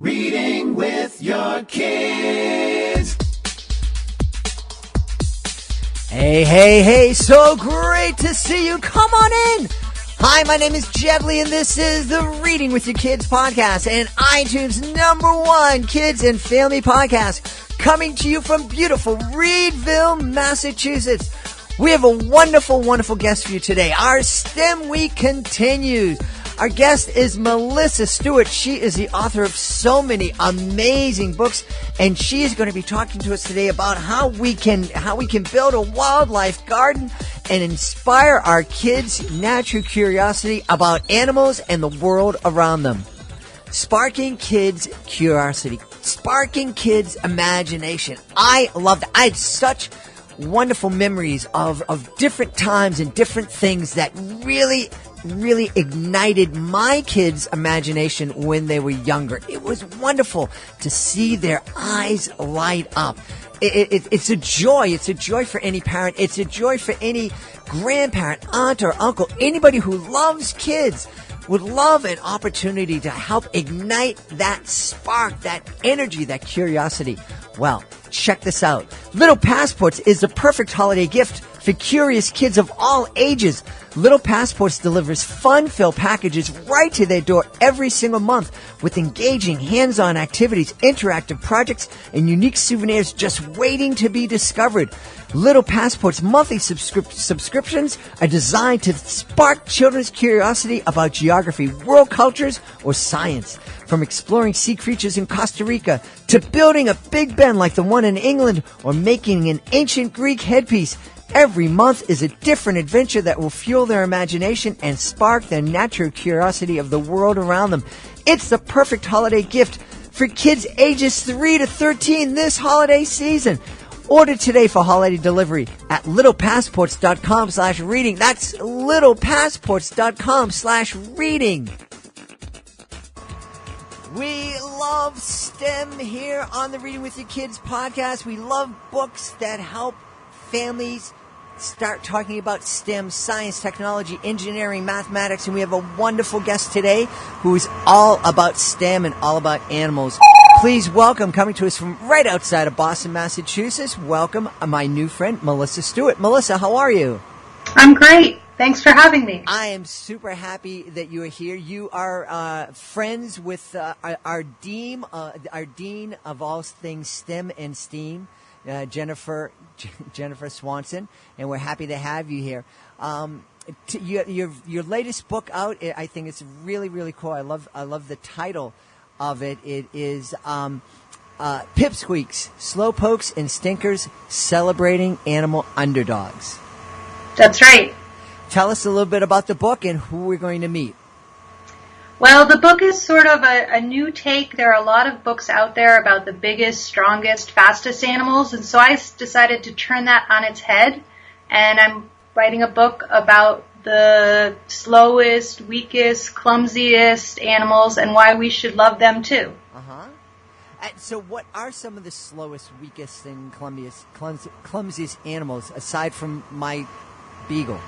Reading with your kids. Hey, so great to see you. Come on in. Hi, my name is Jevly, and this is the Reading with Your Kids podcast and iTunes #1 kids and family podcast, coming to you from beautiful Reedville, Massachusetts. We have a wonderful, wonderful guest for you today. Our STEM week continues. Our guest is Melissa Stewart. She is the author of so many amazing books, and she is going to be talking to us today about how we can build a wildlife garden and inspire our kids' natural curiosity about animals and the world around them. Sparking kids' curiosity, sparking kids' imagination. I loved it. I had such wonderful memories of different times and different things that really ignited my kids' imagination when they were younger. It was wonderful to see their eyes light up. It's a joy. It's a joy for any parent. It's a joy for any grandparent, aunt, or uncle. Anybody who loves kids would love an opportunity to help ignite that spark, that energy, that curiosity. Well, check this out. Little Passports is the perfect holiday gift for curious kids of all ages. Little Passports delivers fun-filled packages right to their door every single month with engaging hands-on activities, interactive projects, and unique souvenirs just waiting to be discovered. Little Passports monthly subscriptions are designed to spark children's curiosity about geography, world cultures, or science. From exploring sea creatures in Costa Rica to building a Big Ben like the one in England or making an ancient Greek headpiece, every month is a different adventure that will fuel their imagination and spark their natural curiosity of the world around them. It's the perfect holiday gift for kids ages 3 to 13 this holiday season. Order today for holiday delivery at littlepassports.com/reading. That's littlepassports.com/reading. We love STEM here on the Reading with Your Kids podcast. We love books that help families start talking about STEM, science, technology, engineering, mathematics, and we have a wonderful guest today who is all about STEM and all about animals. Please welcome, coming to us from right outside of Boston, Massachusetts, welcome my new friend, Melissa Stewart. Melissa, how are you? I'm great. Thanks for having me. I am super happy that you are here. You are friends with our dean of all things STEM and STEAM, Jennifer Swanson, and we're happy to have you here. Your latest book out, I think it's really, really cool. I love the title of it. It is Pipsqueaks, Slowpokes and Stinkers Celebrating Animal Underdogs. That's right. Tell us a little bit about the book and who we're going to meet. Well, the book is sort of a new take. There are a lot of books out there about the biggest, strongest, fastest animals, and so I decided to turn that on its head, and I'm writing a book about the slowest, weakest, clumsiest animals and why we should love them too. So what are some of the slowest, weakest, and clumsiest animals, aside from my beagle?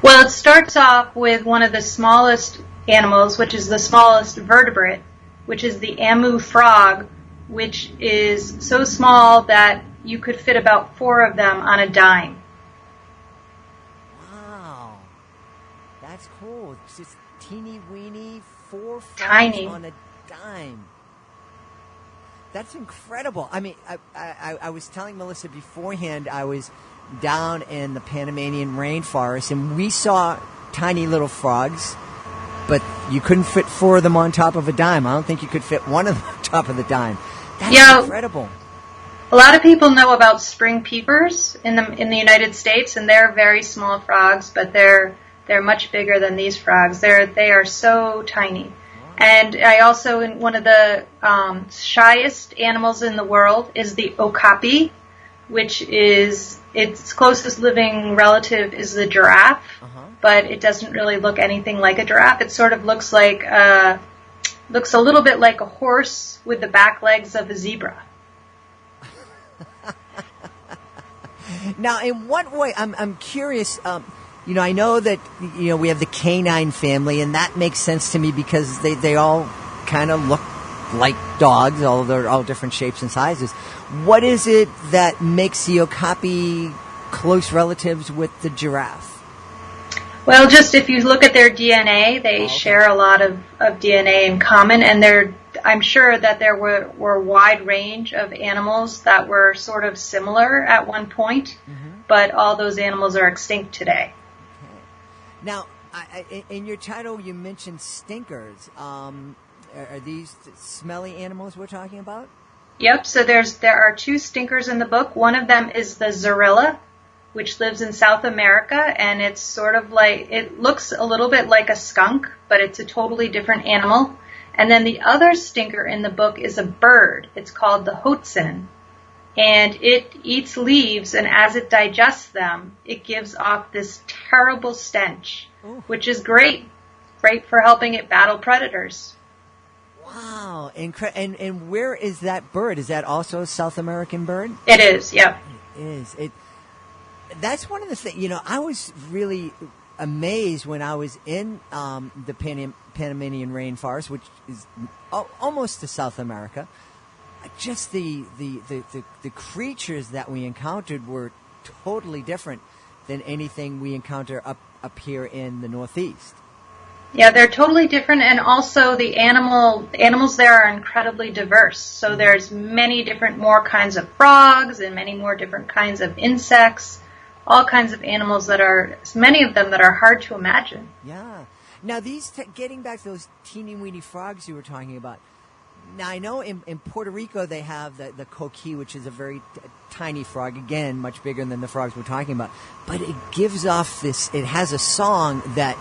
Well, it starts off with one of the smallest animals, which is the smallest vertebrate, which is the emu frog, which is so small that you could fit about 4 of them on a dime. Wow. That's cool. It's just teeny weeny, 4 frogs on a dime. That's incredible. I mean, I was telling Melissa beforehand, I was down in the Panamanian rainforest, and we saw tiny little frogs, but you couldn't fit 4 of them on top of a dime. I don't think you could fit 1 of them on top of the dime. That's incredible. A lot of people know about spring peepers in the United States, and they're very small frogs, but they're much bigger than these frogs. They are so tiny. And I also, one of the shyest animals in the world is the okapi, which is, its closest living relative is the giraffe, but it doesn't really look anything like a giraffe. It sort of looks a little bit like a horse with the back legs of a zebra. Now, in what way, I'm curious, I know that, we have the canine family, and that makes sense to me because they all kind of look like dogs, although they're all different shapes and sizes. What is it that makes the okapi close relatives with the giraffe? Well, just if you look at their DNA, they share a lot of DNA in common, and I'm sure that there were a wide range of animals that were sort of similar at one point, but all those animals are extinct today. Okay. Now, in your title, you mentioned stinkers. Are these smelly animals we're talking about? Yep, so there are two stinkers in the book. One of them is the zorilla, which lives in South America, and it's sort of like, it looks a little bit like a skunk, but it's a totally different animal. And then the other stinker in the book is a bird. It's called the hotsen, and it eats leaves, and as it digests them, it gives off this terrible stench, which is great for helping it battle predators. Wow. And where is that bird? Is that also a South American bird? It is, yep. It is. That's one of the things, I was really amazed when I was in the Panamanian rainforest, which is almost to South America. Just the creatures that we encountered were totally different than anything we encounter up here in the Northeast. Yeah, they're totally different, and also the animals there are incredibly diverse. So there's more kinds of frogs and many more different kinds of insects, all kinds of animals many of them that are hard to imagine. Yeah. Now getting back to those teeny weeny frogs you were talking about. Now I know in Puerto Rico they have the coqui, which is a very tiny frog, again, much bigger than the frogs we're talking about. But it gives off it has a song that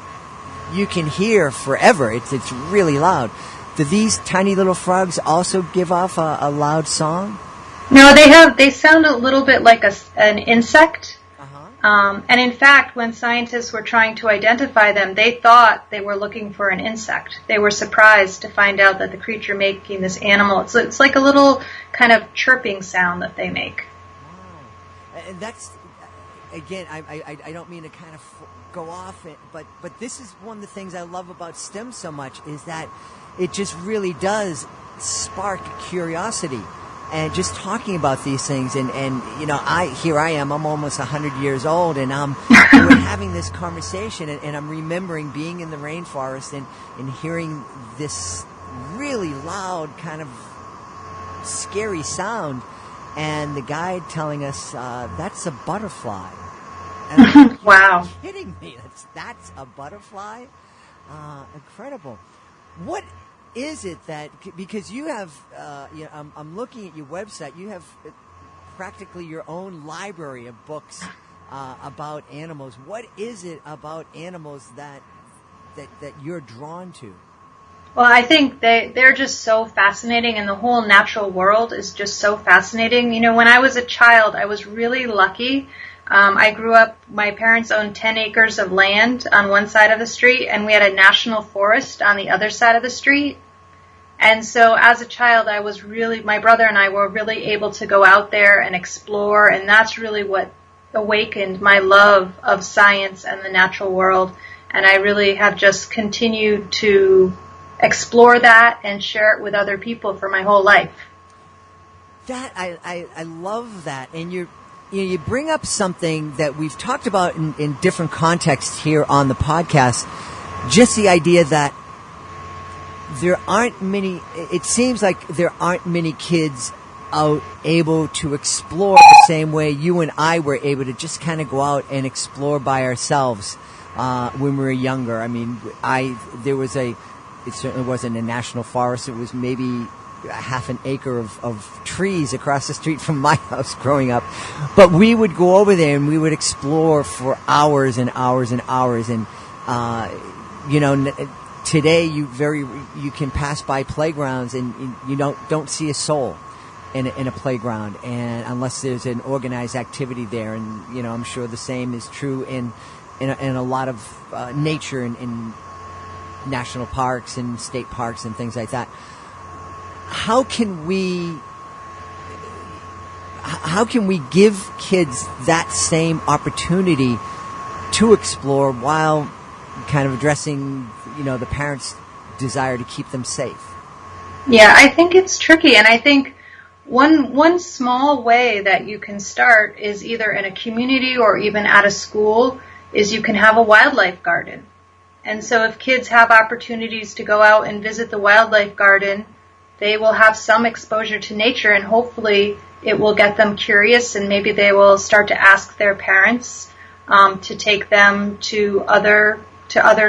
you can hear forever. It's really loud. Do these tiny little frogs also give off a loud song? No, they sound a little bit like an insect. And in fact, when scientists were trying to identify them, they thought they were looking for an insect. They were surprised to find out that the creature making this animal, it's like a little kind of chirping sound that they make. Wow. And that's, again, I don't mean to kind of go off it, but this is one of the things I love about STEM so much, is that it just really does spark curiosity. And just talking about these things, and here I am, I'm almost 100 years old, and we're having this conversation, and I'm remembering being in the rainforest and hearing this really loud, kind of scary sound, and the guide telling us, that's a butterfly. And I'm like, wow. You're kidding me? That's a butterfly? Incredible. What is it that, because you have, I'm looking at your website, you have practically your own library of books about animals. What is it about animals that you're drawn to? Well, I think they're just so fascinating, and the whole natural world is just so fascinating. When I was a child, I was really lucky. I grew up, my parents owned 10 acres of land on one side of the street, and we had a national forest on the other side of the street. And so as a child, my brother and I were really able to go out there and explore, and that's really what awakened my love of science and the natural world. And I really have just continued to explore that and share it with other people for my whole life. That, I love that. And you bring up something that we've talked about in different contexts here on the podcast, just the idea that it seems like there aren't many kids out able to explore the same way you and I were able to just kind of go out and explore by ourselves when we were younger. I mean, it certainly wasn't a national forest. It was maybe half an acre of trees across the street from my house growing up. But we would go over there and we would explore for hours and hours and hours. And, today you can pass by playgrounds and you don't see a soul in a playground, and unless there's an organized activity there. And, I'm sure the same is true in a lot of nature in national parks and state parks and things like that. How can we give kids that same opportunity to explore while kind of addressing, the parents' desire to keep them safe? Yeah, I think it's tricky, and I think one small way that you can start is either in a community or even at a school is you can have a wildlife garden. And so if kids have opportunities to go out and visit the wildlife garden, they will have some exposure to nature, and hopefully it will get them curious, and maybe they will start to ask their parents to take them to other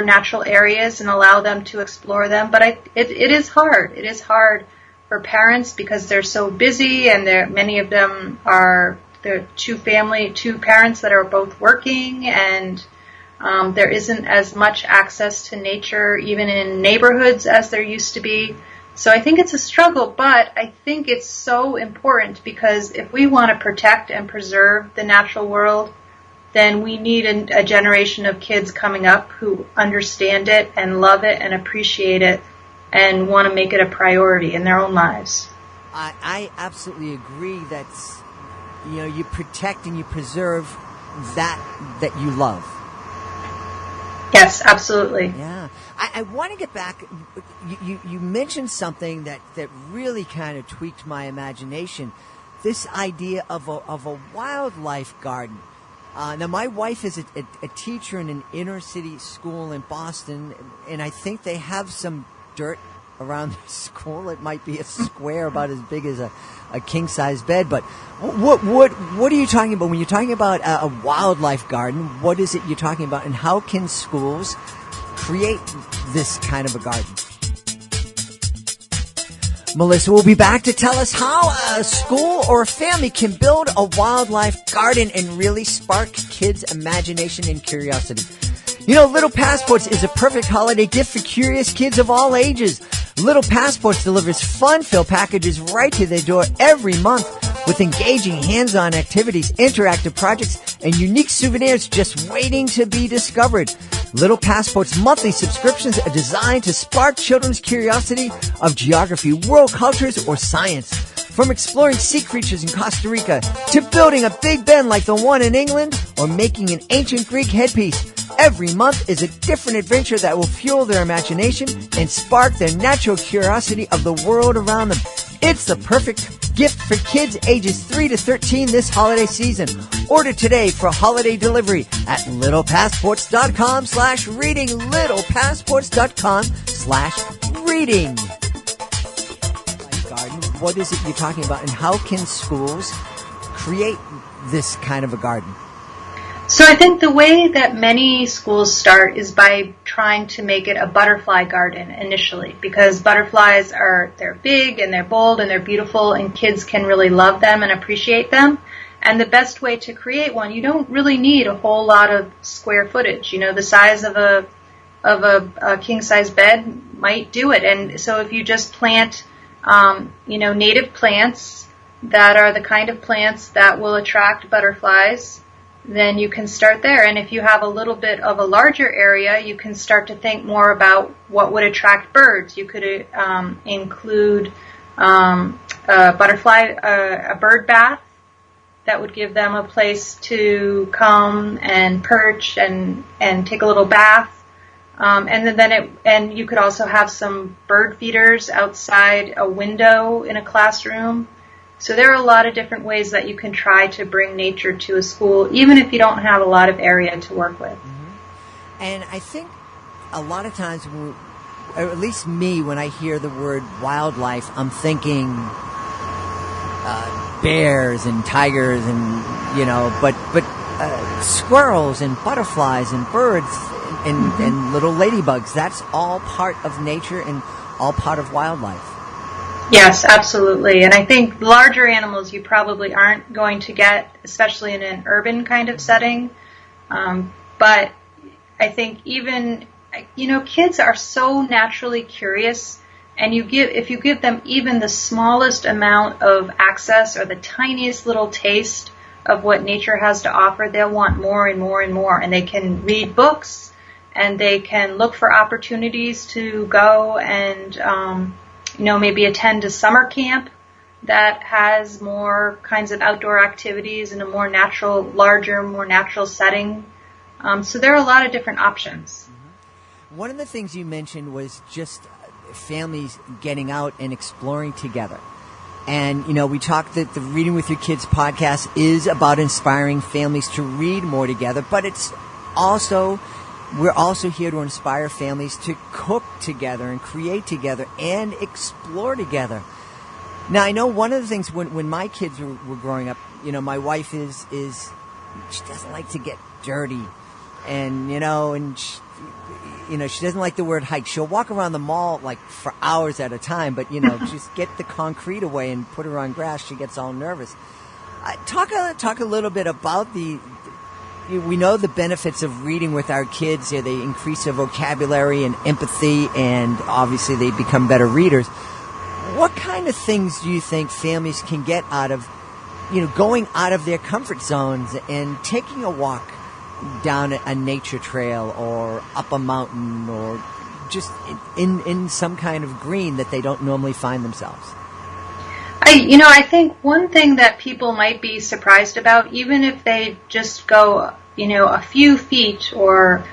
natural areas and allow them to explore them. But it is hard. It is hard for parents because they're so busy, and many of them are two parents that are both working, and there isn't as much access to nature even in neighborhoods as there used to be. So I think it's a struggle, but I think it's so important because if we want to protect and preserve the natural world, then we need a generation of kids coming up who understand it and love it and appreciate it and want to make it a priority in their own lives. I absolutely agree that, you protect and you preserve that you love. Yes, absolutely. Yeah. I want to get back. You mentioned something that really kind of tweaked my imagination. This idea of a wildlife garden. Now, my wife is a teacher in an inner city school in Boston, and I think they have some dirt around the school. It might be a square about as big as a king-size bed. But what are you talking about when you're talking about a wildlife garden? What is it you're talking about, and how can schools create this kind of a garden? Melissa will be back to tell us how a school or a family can build a wildlife garden and really spark kids' imagination and curiosity. Little Passports is a perfect holiday gift for curious kids of all ages. Little Passports delivers fun-filled packages right to their door every month with engaging hands-on activities, interactive projects, and unique souvenirs just waiting to be discovered. Little Passport's monthly subscriptions are designed to spark children's curiosity of geography, world cultures, or science. From exploring sea creatures in Costa Rica to building a Big Ben like the one in England or making an ancient Greek headpiece, every month is a different adventure that will fuel their imagination and spark their natural curiosity of the world around them. It's the perfect gift for kids ages 3 to 13 this holiday season. Order today for holiday delivery at littlepassports.com/reading, littlepassports.com/reading. Garden, what is it you're talking about, and how can schools create this kind of a garden? So I think the way that many schools start is by trying to make it a butterfly garden initially, because butterflies they're big and they're bold and they're beautiful, and kids can really love them and appreciate them. And the best way to create one, you don't really need a whole lot of square footage. The size of a king-size bed might do it. And so if you just plant native plants that are the kind of plants that will attract butterflies, then you can start there. And if you have a little bit of a larger area, you can start to think more about what would attract birds. You could include a bird bath that would give them a place to come and perch and take a little bath. And you could also have some bird feeders outside a window in a classroom. So there are a lot of different ways that you can try to bring nature to a school, even if you don't have a lot of area to work with. Mm-hmm. And I think a lot of times, or at least me, when I hear the word wildlife, I'm thinking bears and tigers and, but squirrels and butterflies and birds and little ladybugs. That's all part of nature and all part of wildlife. Yes, absolutely. And I think larger animals you probably aren't going to get, especially in an urban kind of setting. But I think even, kids are so naturally curious, and if you give them even the smallest amount of access or the tiniest little taste of what nature has to offer, they'll want more and more and more. And they can read books, and they can look for opportunities to go and maybe attend a summer camp that has more kinds of outdoor activities in a more natural setting. So there are a lot of different options. One of the things you mentioned was just families getting out and exploring together. And, we talked that the Reading with Your Kids podcast is about inspiring families to read more together, but we're also here to inspire families to cook together and create together and explore together. Now, I know one of the things when my kids were growing up, my wife she doesn't like to get dirty, and she doesn't like the word hike. She'll walk around the mall like for hours at a time, but just get the concrete away and put her on grass, she gets all nervous. Talk a little bit about we know the benefits of reading with our kids. They increase their vocabulary and empathy, and obviously they become better readers. What kind of things do you think families can get out of, going out of their comfort zones and taking a walk down a nature trail or up a mountain or just in some kind of green that they don't normally find themselves? I think one thing that people might be surprised about, even if they just go, a few feet or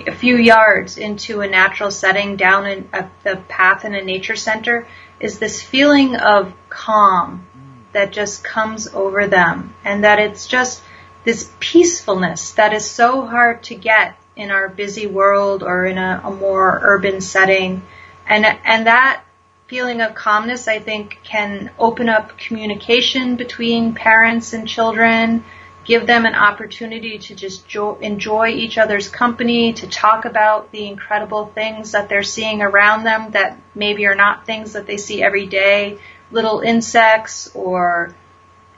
a few yards into a natural setting down the path in a nature center, is this feeling of calm that just comes over them, and that it's just this peacefulness that is so hard to get in our busy world or in a more urban setting. And that feeling of calmness, I think, can open up communication between parents and children, give them an opportunity to just enjoy each other's company, to talk about the incredible things that they're seeing around them that maybe are not things that they see every day, little insects or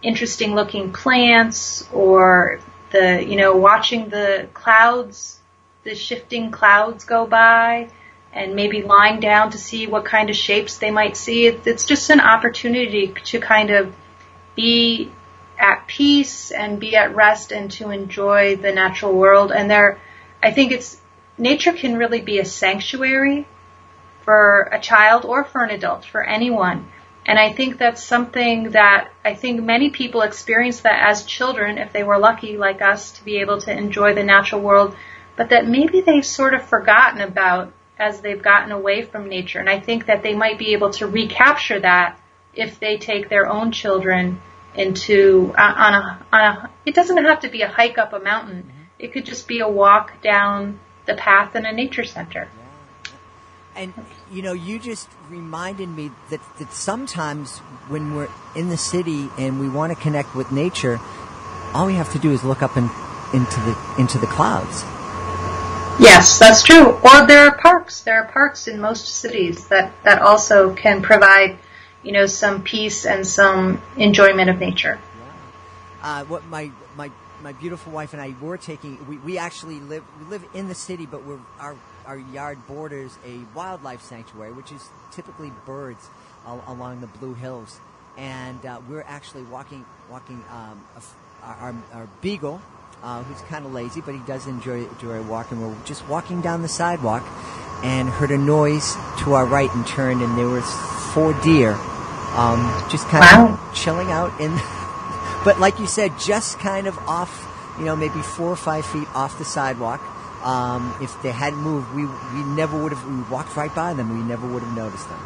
interesting looking plants, or watching the clouds, the shifting clouds go by, and maybe lying down to see what kind of shapes they might see. It's just an opportunity to kind of be at peace and be at rest and to enjoy the natural world. And I think nature can really be a sanctuary for a child or for an adult, for anyone. And I think that's something that I think many people experience that as children, if they were lucky like us to be able to enjoy the natural world, but that maybe they've sort of forgotten about as they've gotten away from nature. And I think that they might be able to recapture that if they take their own children into it doesn't have to be a hike up a mountain. It could just be a walk down the path in a nature center. And, you just reminded me that sometimes when we're in the city and we want to connect with nature, all we have to do is look up into the clouds. Yes, that's true. Or there are parks. There are parks in most cities that also can provide, some peace and some enjoyment of nature. Yeah. What my beautiful wife and I were taking, we actually live in the city, but our yard borders a wildlife sanctuary, which is typically birds along the Blue Hills, and we're actually walking our beagle, who's kind of lazy, but he does enjoy a walk, and we're just walking down the sidewalk and heard a noise to our right and turned, and there was 4 deer just kind of chilling out but like you said, just kind of off, maybe 4 or 5 feet off the sidewalk. If they hadn't moved, we never would have. We walked right by them. We never would have noticed them.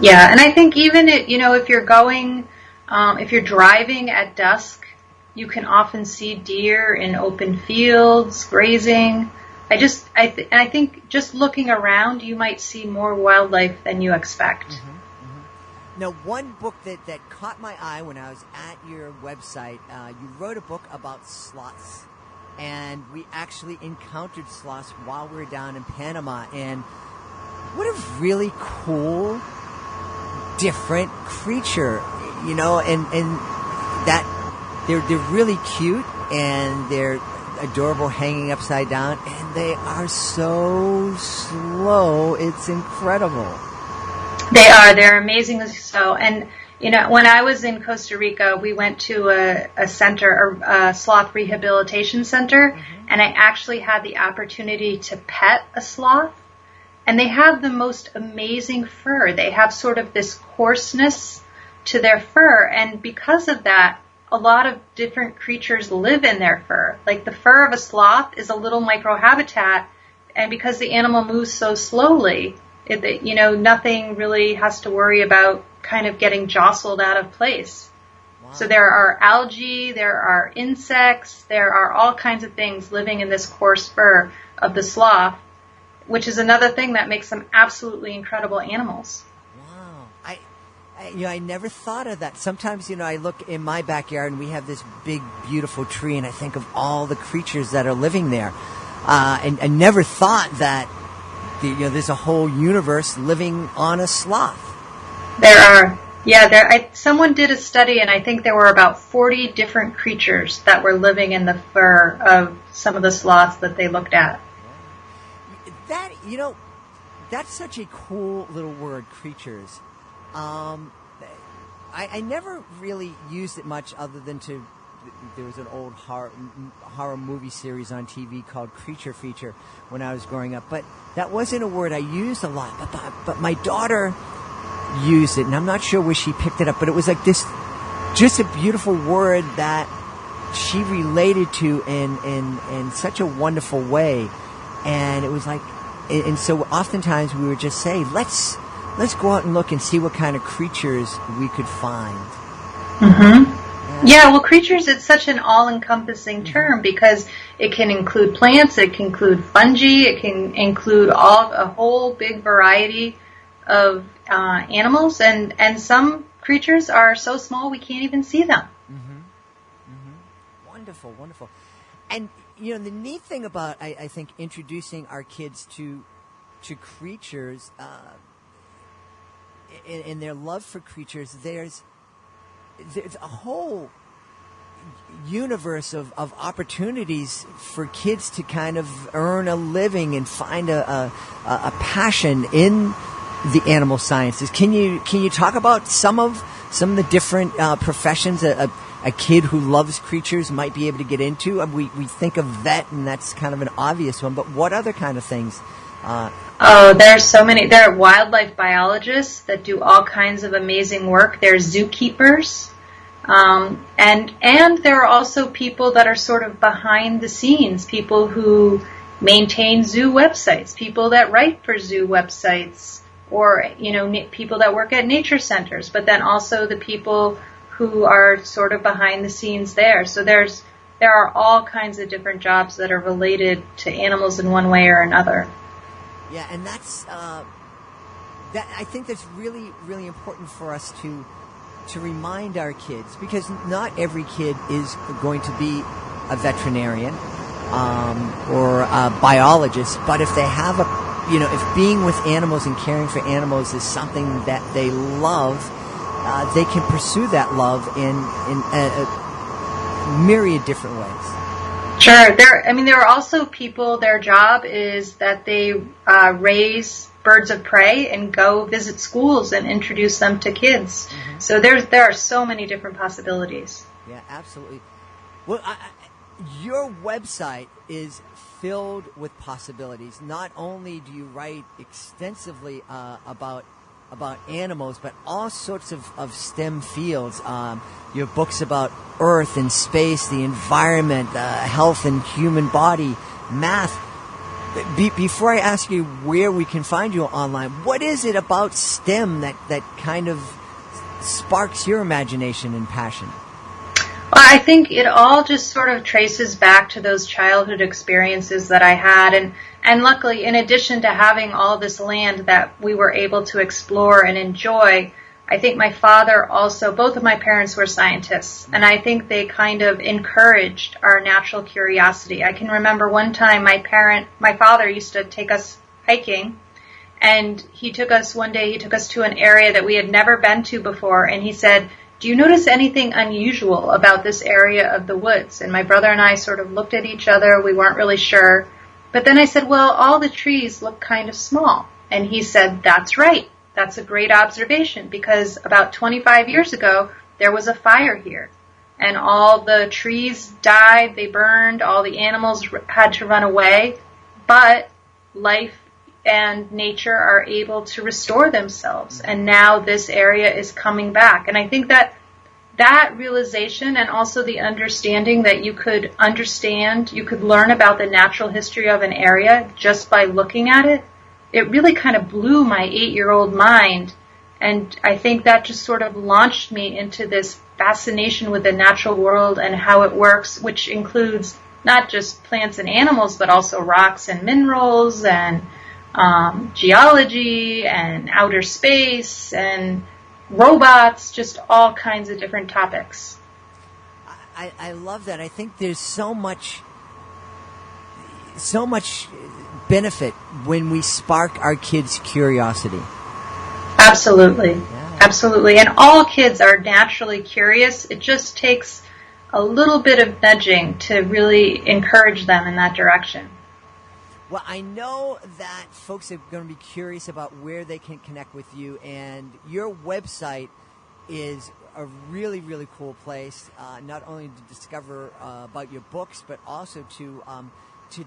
Yeah, and I think even if you're going, if you're driving at dusk, you can often see deer in open fields grazing. I think just looking around, you might see more wildlife than you expect. Mm-hmm. Now, one book that caught my eye when I was at your website, you wrote a book about sloths. And we actually encountered sloths while we were down in Panama. And what a really cool, different creature, and that they're really cute and they're adorable hanging upside down, and they are so slow. It's incredible. They're amazingly so. And when I was in Costa Rica, we went to a center, a sloth rehabilitation center, and I actually had the opportunity to pet a sloth. And they have the most amazing fur. They have sort of this coarseness to their fur, and because of that, a lot of different creatures live in their fur. Like the fur of a sloth is a little microhabitat, and because the animal moves so slowly, Nothing really has to worry about kind of getting jostled out of place. Wow. So there are algae, there are insects, there are all kinds of things living in this coarse fur of the sloth, which is another thing that makes them absolutely incredible animals. Wow. I never thought of that. Sometimes, I look in my backyard and we have this big, beautiful tree, and I think of all the creatures that are living there. And I never thought that there's a whole universe living on a sloth. There are. Yeah, someone did a study, and I think there were about 40 different creatures that were living in the fur of some of the sloths that they looked at. That's such a cool little word, creatures. I never really used it much other than there was an old horror movie series on TV called Creature Feature when I was growing up, but that wasn't a word I used a lot, but my daughter used it, and I'm not sure where she picked it up, but it was like this, just a beautiful word that she related to in such a wonderful way. And it was like, and so oftentimes we would just say, let's go out and look and see what kind of creatures we could find. Mm-hmm. Yeah, well, creatures, it's such an all-encompassing term because it can include plants, it can include fungi, it can include a whole big variety of animals, and some creatures are so small we can't even see them. Mm-hmm. Mm-hmm. Wonderful. And the neat thing about I think introducing our kids to creatures in their love for creatures, there's a whole universe of opportunities for kids to kind of earn a living and find a passion in the animal sciences. Can you talk about some of the different professions a kid who loves creatures might be able to get into? We think of vet, and that's kind of an obvious one, but what other kind of things? There's so many. There are wildlife biologists that do all kinds of amazing work. There's zookeepers. And there are also people that are sort of behind the scenes, people who maintain zoo websites, people that write for zoo websites, or, people that work at nature centers, but then also the people who are sort of behind the scenes there. So there are all kinds of different jobs that are related to animals in one way or another. Yeah, and that's I think that's really, really important for us to remind our kids, because not every kid is going to be a veterinarian or a biologist, but if they have if being with animals and caring for animals is something that they love, they can pursue that love in a myriad different ways. Sure. There are also people, their job is that they raise birds of prey and go visit schools and introduce them to kids. Mm-hmm. So there are so many different possibilities. Yeah, absolutely. Well, your website is filled with possibilities. Not only do you write extensively about animals, but all sorts of STEM fields. Your books about Earth and space, the environment, health and human body, math. Before I ask you where we can find you online, what is it about STEM that kind of sparks your imagination and passion? Well, I think it all just sort of traces back to those childhood experiences that I had. And luckily, in addition to having all this land that we were able to explore and enjoy, I think my father also, both of my parents were scientists, and I think they kind of encouraged our natural curiosity. I can remember one time my father used to take us hiking, and he took us to an area that we had never been to before, and he said, "Do you notice anything unusual about this area of the woods?" And my brother and I sort of looked at each other. We weren't really sure. But then I said, "Well, all the trees look kind of small." And he said, "That's right. That's a great observation, because about 25 years ago, there was a fire here. And all the trees died, they burned, all the animals had to run away. But life and nature are able to restore themselves. And now this area is coming back." And I think that realization, and also the understanding that you could learn about the natural history of an area just by looking at it, it really kind of blew my 8-year-old mind. And I think that just sort of launched me into this fascination with the natural world and how it works, which includes not just plants and animals, but also rocks and minerals and geology and outer space and robots, just all kinds of different topics. I love that. I think there's so much benefit when we spark our kids' curiosity. Absolutely. Yeah. Absolutely. And all kids are naturally curious. It just takes a little bit of nudging to really encourage them in that direction. Well, I know that folks are going to be curious about where they can connect with you, and your website is a really, really cool place, not only to discover about your books, but also to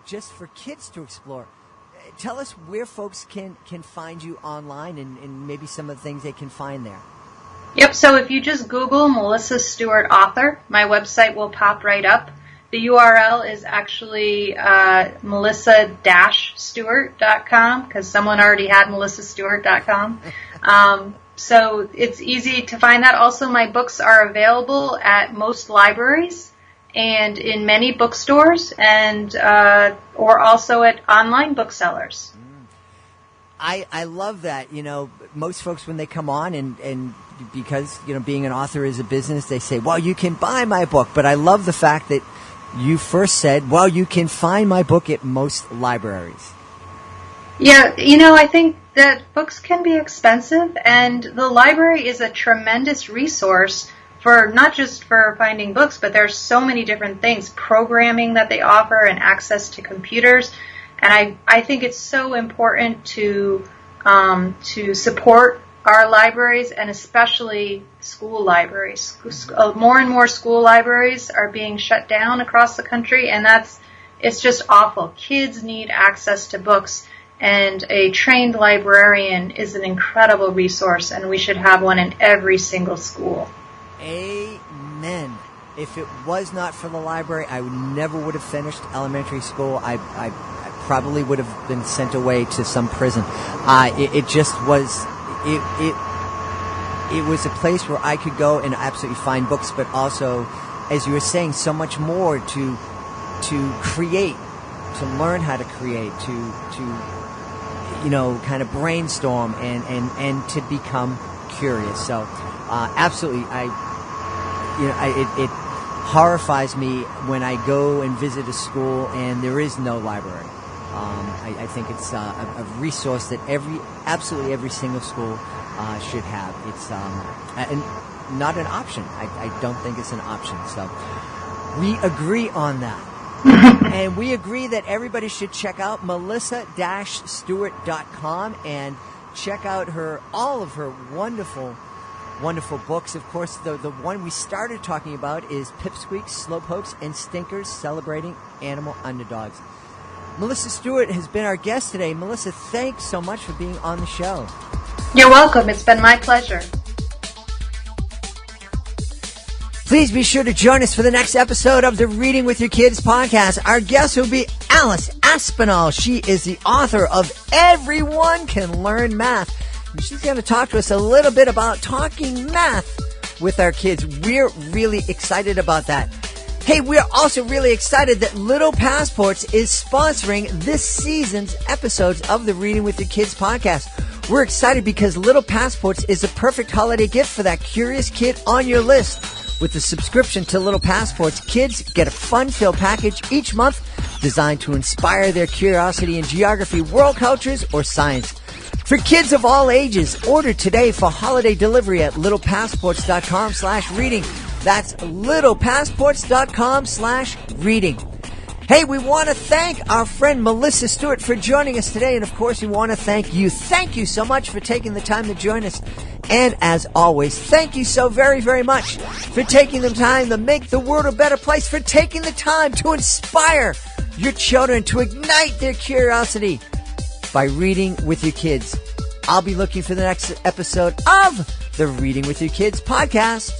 just for kids to explore. Tell us where folks can find you online and maybe some of the things they can find there. Yep, so if you just Google Melissa Stewart author, my website will pop right up. The URL is actually melissa-stewart.com, because someone already had melissastewart.com. So it's easy to find that. Also, my books are available at most libraries and in many bookstores, and or also at online booksellers. I love that. You know, most folks when they come on and because, you know, being an author is a business, they say, well, you can buy my book. But I love the fact that you first said, well, you can find my book at most libraries. Yeah, you know, I think that books can be expensive, and the library is a tremendous resource for not just for finding books, but there's so many different things, programming that they offer and access to computers. And I think it's so important to support our libraries, and especially school libraries. More and more school libraries are being shut down across the country, and it's just awful. Kids need access to books, and a trained librarian is an incredible resource, and we should have one in every single school. Amen. If it was not for the library, I never would have finished elementary school. I probably would have been sent away to some prison. It just was... It was a place where I could go and absolutely find books, but also, as you were saying, so much more to create, to learn how to create, to you know, kind of brainstorm and to become curious. So, absolutely, it horrifies me when I go and visit a school and there is no library. I think it's a resource that absolutely every single school should have. It's not an option. I don't think it's an option. So we agree on that. And we agree that everybody should check out melissa-stewart.com and check out all of her wonderful, wonderful books. Of course, the one we started talking about is Pipsqueaks, Slowpokes, and Stinkers, Celebrating Animal Underdogs. Melissa Stewart has been our guest today. Melissa, thanks so much for being on the show. You're welcome. It's been my pleasure. Please be sure to join us for the next episode of the Reading with Your Kids podcast. Our guest will be Alice Aspinall. She is the author of Everyone Can Learn Math. And she's going to talk to us a little bit about talking math with our kids. We're really excited about that. Hey, we're also really excited that Little Passports is sponsoring this season's episodes of the Reading with Your Kids podcast. We're excited because Little Passports is a perfect holiday gift for that curious kid on your list. With the subscription to Little Passports, kids get a fun-filled package each month designed to inspire their curiosity in geography, world cultures, or science. For kids of all ages, order today for holiday delivery at littlepassports.com/reading. That's littlepassports.com/reading. Hey, we want to thank our friend Melissa Stewart for joining us today. And, of course, we want to thank you. Thank you so much for taking the time to join us. And, as always, thank you so very, very much for taking the time to make the world a better place, for taking the time to inspire your children, to ignite their curiosity by reading with your kids. I'll be looking for the next episode of the Reading with Your Kids podcast.